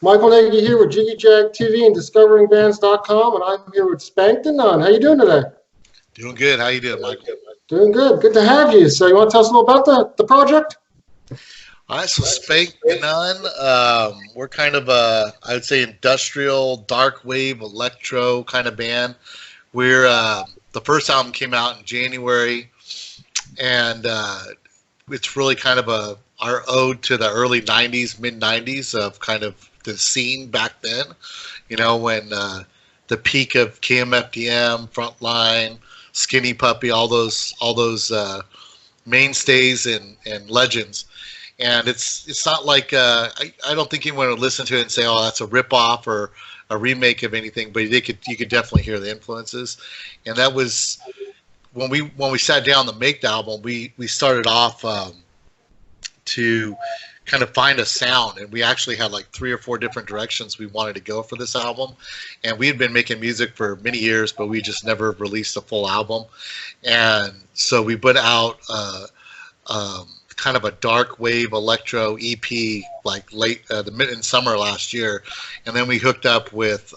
Michael Nagy here with Jiggy Jag TV and DiscoveringBands.com, and I'm here with SPANKTHENUN. How you doing today? Doing good. How you doing, Michael? Doing good. Good to have you. So you want to tell us a little about the project? All right, so SPANKTHENUN, we're kind of a, I would say, industrial, dark wave, electro kind of band. We're the first album came out in January, and it's really kind of our ode to the early 90s, mid 90s of kind of the scene back then, you know, when the peak of KMFDM, Frontline, Skinny Puppy, all those mainstays and legends. And it's not like I don't think anyone would listen to it and say, oh, that's a ripoff or a remake of anything, but you could definitely hear the influences. And that was when we sat down to make the album, we started off to kind of find a sound, and we actually had like 3 or 4 different directions we wanted to go for this album. And we had been making music for many years, but we just never released a full album. And so we put out kind of a dark wave electro EP like late in summer last year, and then we hooked up with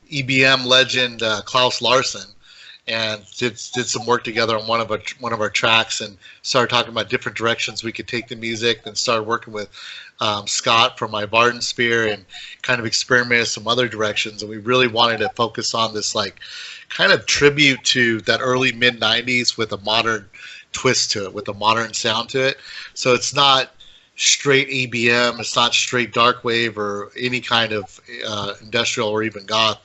EBM legend Klaus Larson and did some work together on one of our tracks, and started talking about different directions we could take the music. Then started working with Scott from my Varden Sphere and kind of experimented some other directions. And we really wanted to focus on this like kind of tribute to that early mid 90s with a modern twist to it, with a modern sound to it. So it's not straight EBM, it's not straight dark wave or any kind of industrial or even goth.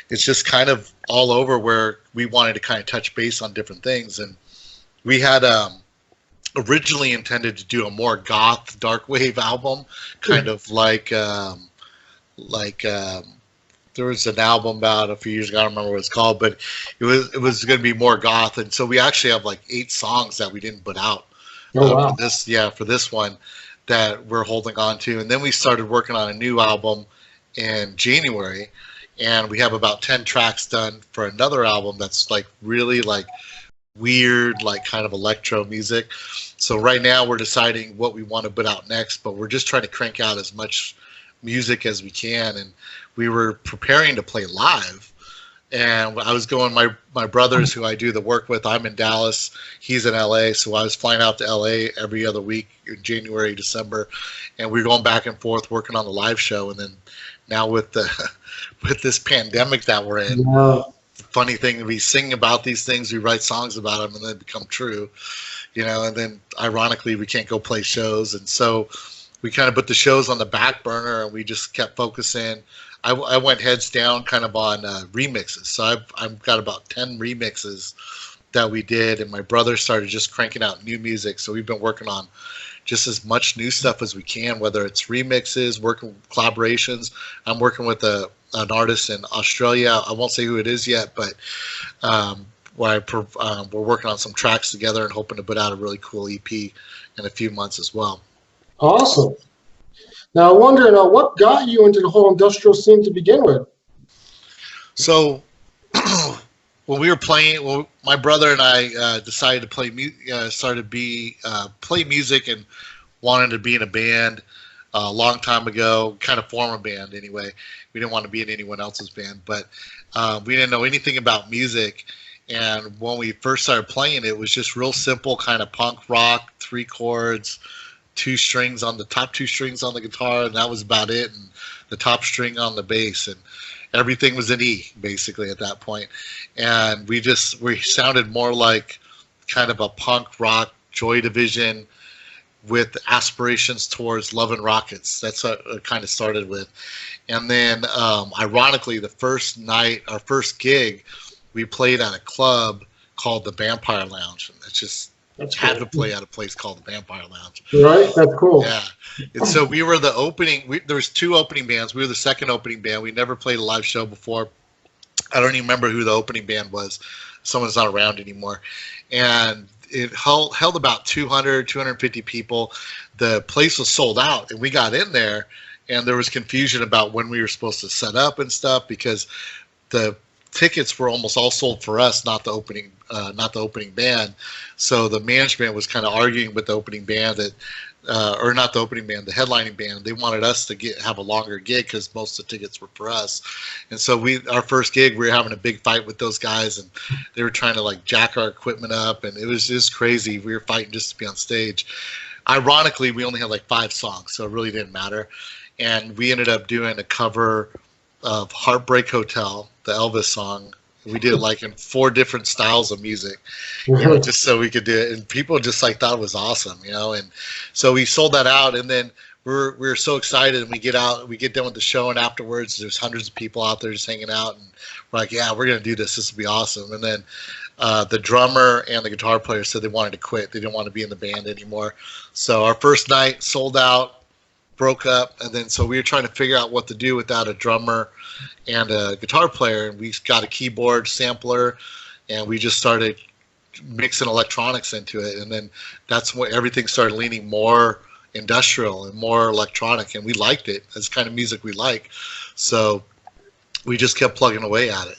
It's just kind of all over, where we wanted to kind of touch base on different things. And we had originally intended to do a more goth dark wave album, kind of like there was an album about a few years ago, I don't remember what it's called, but it was going to be more goth. And so we actually have like 8 songs that we didn't put out for this one that we're holding on to. And then we started working on a new album in January, and we have about 10 tracks done for another album that's like really like weird, like kind of electro music. So right now we're deciding what we want to put out next, but we're just trying to crank out as much music as we can. And we were preparing to play live, and I was going, my brothers who I do the work with, I'm in Dallas, he's in LA, so I was flying out to LA every other week in January, December, and we were going back and forth working on the live show. And then now with this pandemic that we're in, the funny thing, we sing about these things, we write songs about them, and they become true, you know. And then ironically, we can't go play shows, and so we kind of put the shows on the back burner, and we just kept focusing. I went heads down kind of on remixes. So I've got about 10 remixes that we did, and my brother started just cranking out new music. So we've been working on just as much new stuff as we can, whether it's remixes, working collaborations. I'm working with an artist in Australia. I won't say who it is yet, but we're working on some tracks together and hoping to put out a really cool EP in a few months as well. Awesome. Now, I wonder, what got you into the whole industrial scene to begin with? So, when we were playing, my brother and I decided to play music and wanted to be in a band a long time ago, kind of form a band anyway. We didn't want to be in anyone else's band, but we didn't know anything about music. And when we first started playing, it was just real simple, kind of punk rock, 3 chords, 2 strings on the top, 2 strings on the guitar, and that was about it, and the top string on the bass, and everything was an E basically at that point. And we sounded more like kind of a punk rock Joy Division with aspirations towards Love and Rockets. That's what it kind of started with. And then ironically, the first night, our first gig, we played at a club called the Vampire Lounge. That's had to play at a place called the Vampire Lounge. Right, that's cool. Yeah, and so we were the opening. There was 2 opening bands. We were the second opening band. We never played a live show before. I don't even remember who the opening band was. Someone's not around anymore. And it held about 200, 250 people. The place was sold out, and we got in there, and there was confusion about when we were supposed to set up and stuff, because the tickets were almost all sold for us, not the opening band. So the management was kind of arguing with the opening band that or not the opening band, the headlining band. They wanted us to have a longer gig because most of the tickets were for us. And so our first gig, we were having a big fight with those guys, and they were trying to like jack our equipment up, and it was just crazy. We were fighting just to be on stage. Ironically, we only had like 5 songs, so it really didn't matter. And we ended up doing a cover of Heartbreak Hotel, the Elvis song. We did it like in 4 different styles of music, just so we could do it. And people just like thought it was awesome, And so we sold that out, and then we're so excited, and we get done with the show, and afterwards there's hundreds of people out there just hanging out, and we're like, yeah, we're going to do this. This will be awesome. And then the drummer and the guitar player said they wanted to quit. They didn't want to be in the band anymore. So our first night sold out, broke up, and then so we were trying to figure out what to do without a drummer and a guitar player, and we got a keyboard sampler, and we just started mixing electronics into it, and then that's when everything started leaning more industrial and more electronic, and we liked it. That's the kind of music we like, so we just kept plugging away at it.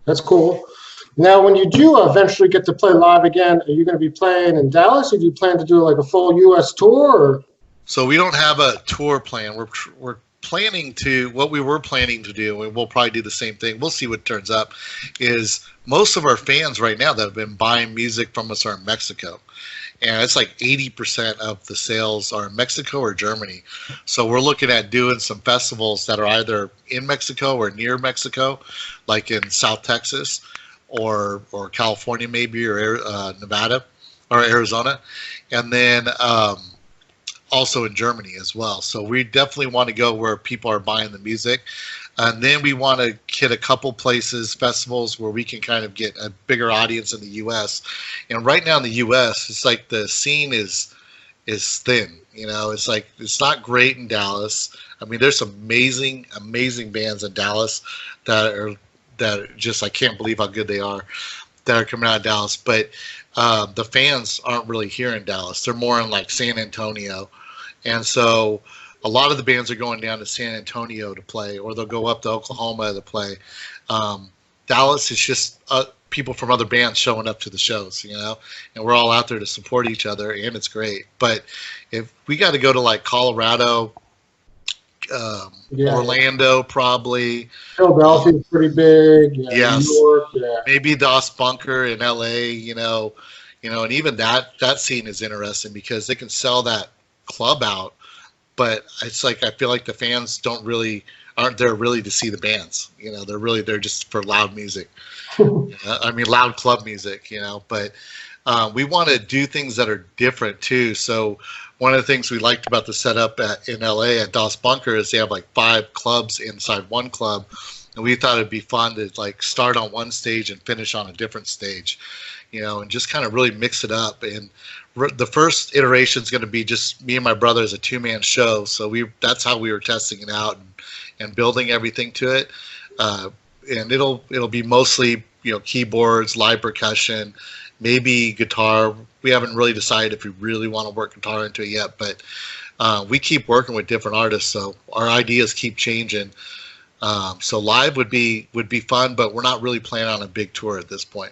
That's cool. Now, when you do eventually get to play live again, are you going to be playing in Dallas, or do you plan to do like a full U.S. tour? Or? So we don't have a tour plan. We're planning to, what we were planning to do, and we'll probably do the same thing. We'll see what turns up, is most of our fans right now that have been buying music from us are in Mexico. And it's like 80% of the sales are in Mexico or Germany. So we're looking at doing some festivals that are either in Mexico or near Mexico, like in South Texas, or California maybe, or Nevada or Arizona, and then also in Germany as well. So we definitely want to go where people are buying the music, and then we want to hit a couple places, festivals where we can kind of get a bigger audience in the U.S. And right now in the U.S., it's like the scene is thin. It's like it's not great in Dallas. I mean, there's some amazing bands in Dallas that just I can't believe how good they are that are coming out of Dallas. But the fans aren't really here in Dallas. They're more in like San Antonio. And so a lot of the bands are going down to San Antonio to play, or they'll go up to Oklahoma to play. Dallas is just people from other bands showing up to the shows, and we're all out there to support each other, and it's great. But if we got to go to like Colorado, Orlando, probably. Philadelphia's pretty big. Yes. New York, maybe Das Bunker in LA, and even that scene is interesting because they can sell that club out, but it's like I feel like the fans aren't there really to see the bands. They're there just for loud music. I mean, loud club music. But we want to do things that are different too. So one of the things we liked about the setup in LA at Das Bunker is they have like 5 clubs inside one club, and we thought it'd be fun to like start on one stage and finish on a different stage, and just kind of really mix it up. And the first iteration is going to be just me and my brother as a 2-man show. So that's how we were testing it out and building everything to it. And it'll be mostly keyboards, live percussion, maybe guitar. We haven't really decided if we really want to work guitar into it yet, but we keep working with different artists, so our ideas keep changing. So live would be fun, but we're not really planning on a big tour at this point.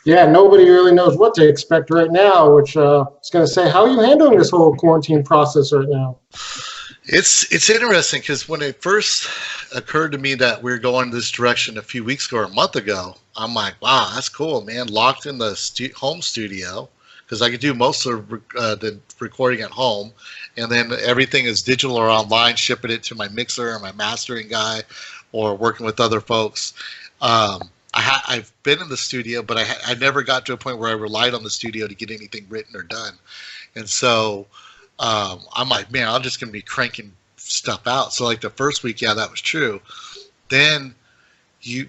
Yeah, nobody really knows what to expect right now, which I was going to say, how are you handling this whole quarantine process right now? It's interesting because when it first occurred to me that we were going this direction a few weeks ago or a month ago, I'm like, wow, that's cool, man. Locked in the home studio, because I could do most of the recording at home, and then everything is digital or online, shipping it to my mixer or my mastering guy, or working with other folks. I've been in the studio, but I never got to a point where I relied on the studio to get anything written or done. And so I'm like, man, I'm just going to be cranking stuff out. So like the first week, yeah, that was true. Then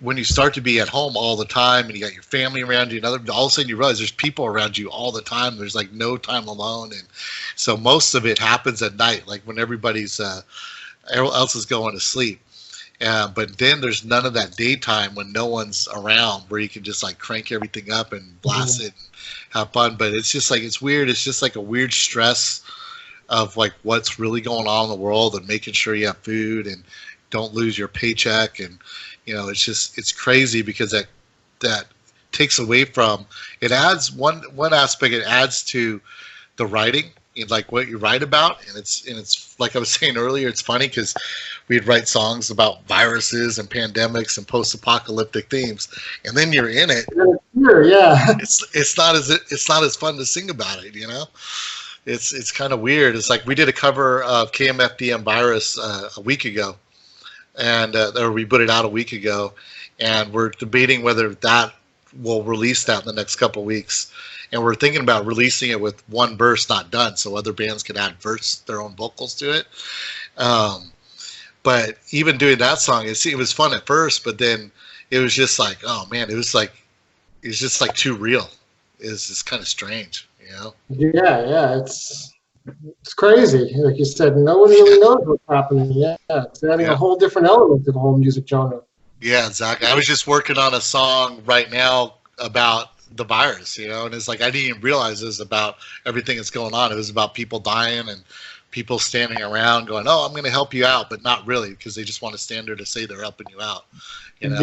when you start to be at home all the time and you got your family around you, and all of a sudden you realize there's people around you all the time. There's like no time alone. And so most of it happens at night, like when everybody's else is going to sleep. But then there's none of that daytime when no one's around where you can just like crank everything up and blast it and have fun. But it's just like, it's weird. It's just like a weird stress of like what's really going on in the world and making sure you have food and don't lose your paycheck. And, it's crazy because that takes away from, it adds one aspect, it adds to the writing, like what you write about, and it's like I was saying earlier, it's funny because we'd write songs about viruses and pandemics and post-apocalyptic themes, and then you're in it. Sure, yeah. It's not as fun to sing about it, you know. It's kind of weird. It's like we did a cover of KMFDM Virus a week ago, and or we put it out a week ago, and we're debating whether that will release that in the next couple of weeks. And we're thinking about releasing it with one verse not done, so other bands can add their own vocals to it. But even doing that song, it was fun at first, but then it was just like, oh man, it was just like too real. It's kind of strange, you know? Yeah, it's crazy. Like you said, no one really knows what's happening. Yeah, it's adding a whole different element to the whole music genre. Yeah, exactly. I was just working on a song right now about the virus, you know, and it's like I didn't even realize it was about everything that's going on. It was about people dying and people standing around going, "Oh, I'm going to help you out," but not really, because they just want to stand there to say they're helping you out. You know?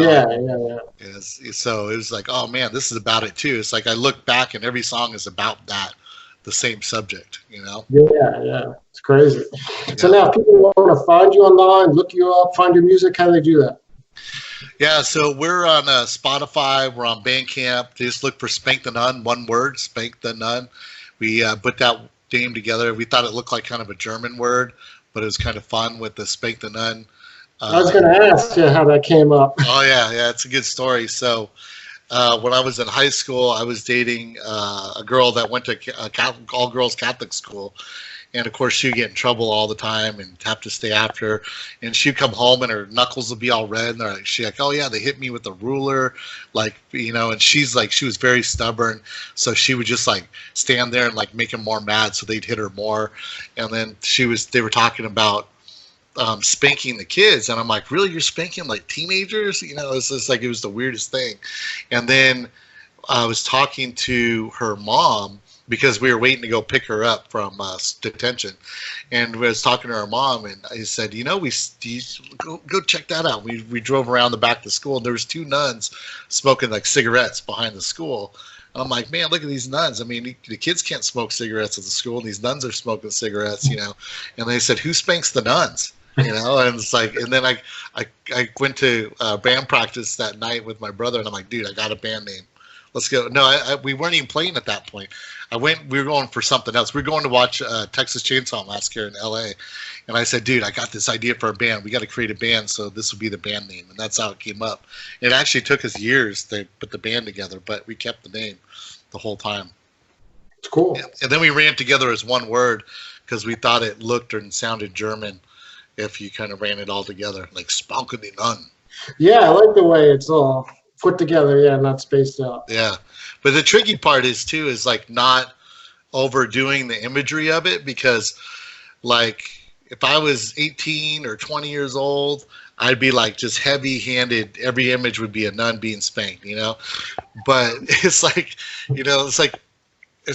Yeah. So it was like, oh man, this is about it too. It's like I look back and every song is about the same subject, you know? Yeah. It's crazy. Yeah. So now people want to find you online, look you up, find your music. How do they do that? Yeah, so we're on Spotify, we're on Bandcamp. Just look for Spank the Nun, one word, Spank the Nun. We put that name together. We thought it looked like kind of a German word, but it was kind of fun with the Spank the Nun. I was going to ask you how that came up. Oh, yeah, it's a good story. So when I was in high school, I was dating a girl that went to all-girls Catholic school. And, of course, she'd get in trouble all the time and have to stay after. And she'd come home and her knuckles would be all red. And she's like, oh, yeah, they hit me with a ruler. Like, you know, and she's like, she was very stubborn. So she would just, like, stand there and, like, make him more mad so they'd hit her more. And then they were talking about spanking the kids. And I'm like, really? You're spanking, like, teenagers? You know, it's just like it was the weirdest thing. And then I was talking to her mom, because we were waiting to go pick her up from detention, and we was talking to her mom, and I said, you know, go check that out. We drove around the back of the school, and there was two nuns smoking like cigarettes behind the school. And I'm like, man, look at these nuns. I mean, the kids can't smoke cigarettes at the school, and these nuns are smoking cigarettes, you know. And they said, who spanks the nuns? You know, and it's like, and then I went to band practice that night with my brother, and I'm like, dude, I got a band name. Let's go. No, we weren't even playing at that point. We were going for something else. We were going to watch Texas Chainsaw Massacre in LA. And I said, dude, I got this idea for a band. We got to create a band, so this will be the band name. And that's how it came up. It actually took us years to put the band together, but we kept the name the whole time. It's cool. And then we ran it together as one word because we thought it looked and sounded German if you kind of ran it all together, like SPANKTHENUN. Yeah, I like the way it's all put together, not spaced out. Yeah, but the tricky part is like not overdoing the imagery of it, because like if I was 18 or 20 years old, I'd be like just heavy-handed. Every image would be a nun being spanked, you know. But it's like, you know, it's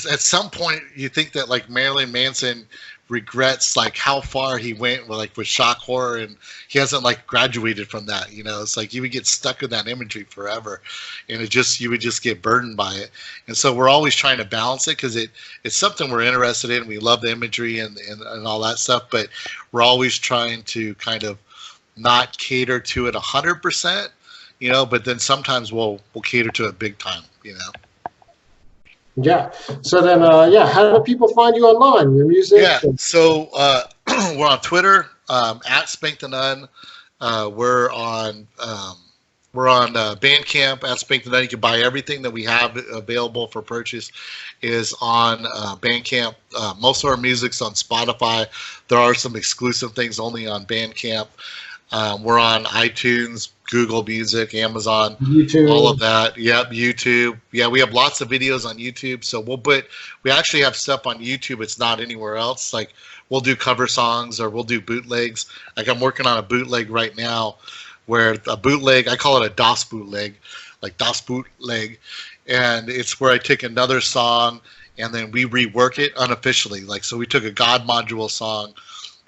at some point you think that like Marilyn Manson regrets like how far he went with shock horror, and he hasn't like graduated from that, you know. It's like you would get stuck in that imagery forever, and you would just get burdened by it. And so we're always trying to balance it, because it's something we're interested in. We love the imagery and all that stuff, but we're always trying to kind of not cater to it 100%, you know, but then sometimes we'll cater to it big time, you know. Yeah. So then, how do people find you online? Your music? Yeah. So we're on Twitter at SpankTheNun. We're on Bandcamp at SpankTheNun. You can buy everything that we have available for purchase is on Bandcamp. Most of our music's on Spotify. There are some exclusive things only on Bandcamp. We're on iTunes, Google Music, Amazon, YouTube, all of that. Yep, YouTube. Yeah, we have lots of videos on YouTube. So we actually have stuff on YouTube. It's not anywhere else. Like we'll do cover songs or we'll do bootlegs. Like I'm working on a bootleg right now, where a bootleg, I call it a DOS bootleg, like DOS bootleg, and it's where I take another song and then we rework it unofficially. Like so, we took a God Module song,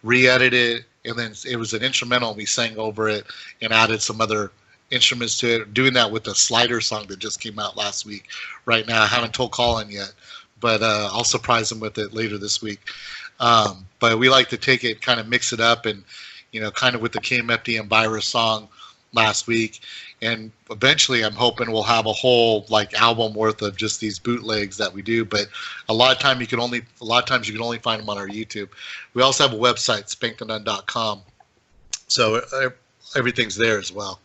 re-edited it, and then it was an instrumental, and we sang over it and added some other instruments to it. Doing that with the Slider song that just came out last week. Right now, I haven't told Colin yet, but I'll surprise them with it later this week. But we like to take it, kind of mix it up, and kind of with the KMFDM virus song last week, and eventually I'm hoping we'll have a whole like album worth of just these bootlegs that we do. But a lot of times you can only find them on our YouTube. We also have a website, SPANKTHENUN.com, so everything's there as well.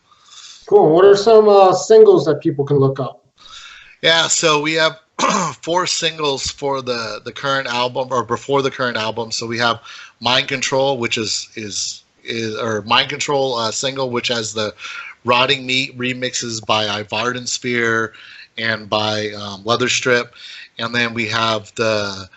Cool. What are some singles that people can look up? Yeah, so we have 4 singles for the current album, or before the current album. So we have Mind Control, which is Mind Control single, which has the Rotting Meat remixes by Vardensphere and by Leatherstrip. And then we have the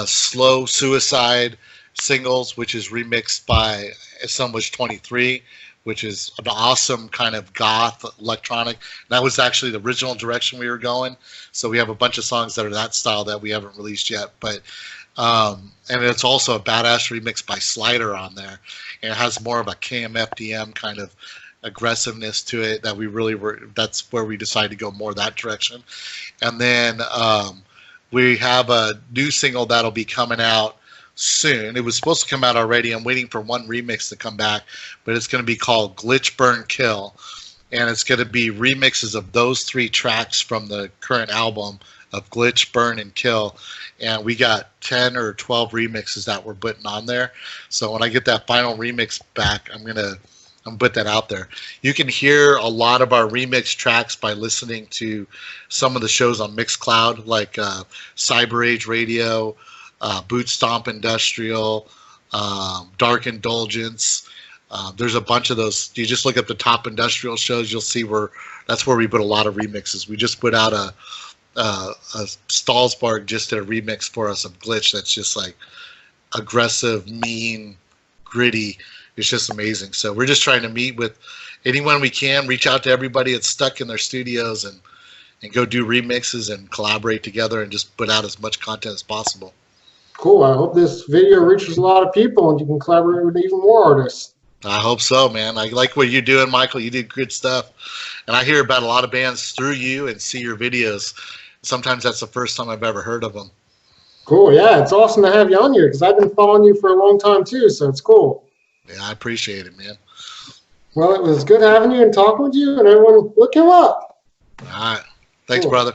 Slow Suicide singles, which is remixed by Assemblage 23, which is an awesome kind of goth electronic. That was actually the original direction we were going. So we have a bunch of songs that are that style that we haven't released yet. But and it's also a badass remix by Slider on there. And it has more of a KMFDM kind of aggressiveness to it that we really were. That's where we decided to go more that direction. And then we have a new single that'll be coming out soon. It was supposed to come out already. I'm waiting for one remix to come back, but it's going to be called Glitch, Burn, Kill, and it's going to be remixes of those 3 tracks from the current album of Glitch, Burn, and Kill. And we got 10 or 12 remixes that we're putting on there. So when I get that final remix back, I'm put that out there. You can hear a lot of our remix tracks by listening to some of the shows on Mixcloud, like Cyber Age Radio, Boot Stomp Industrial, Dark Indulgence. There's a bunch of those. You just look up the top industrial shows, you'll see that's where we put a lot of remixes. We just put out a Stalsbarg just did a remix for us of Glitch that's just like aggressive, mean, gritty. It's just amazing. So we're just trying to meet with anyone we can, reach out to everybody that's stuck in their studios and go do remixes and collaborate together and just put out as much content as possible. Cool. I hope this video reaches a lot of people and you can collaborate with even more artists. I hope so, man. I like what you're doing, Michael. You did good stuff. And I hear about a lot of bands through you and see your videos. Sometimes that's the first time I've ever heard of them. Cool. Yeah, it's awesome to have you on here because I've been following you for a long time too, so it's cool. Yeah, I appreciate it, man. Well, it was good having you and talking with you, and everyone look him up. All right. Thanks, brother.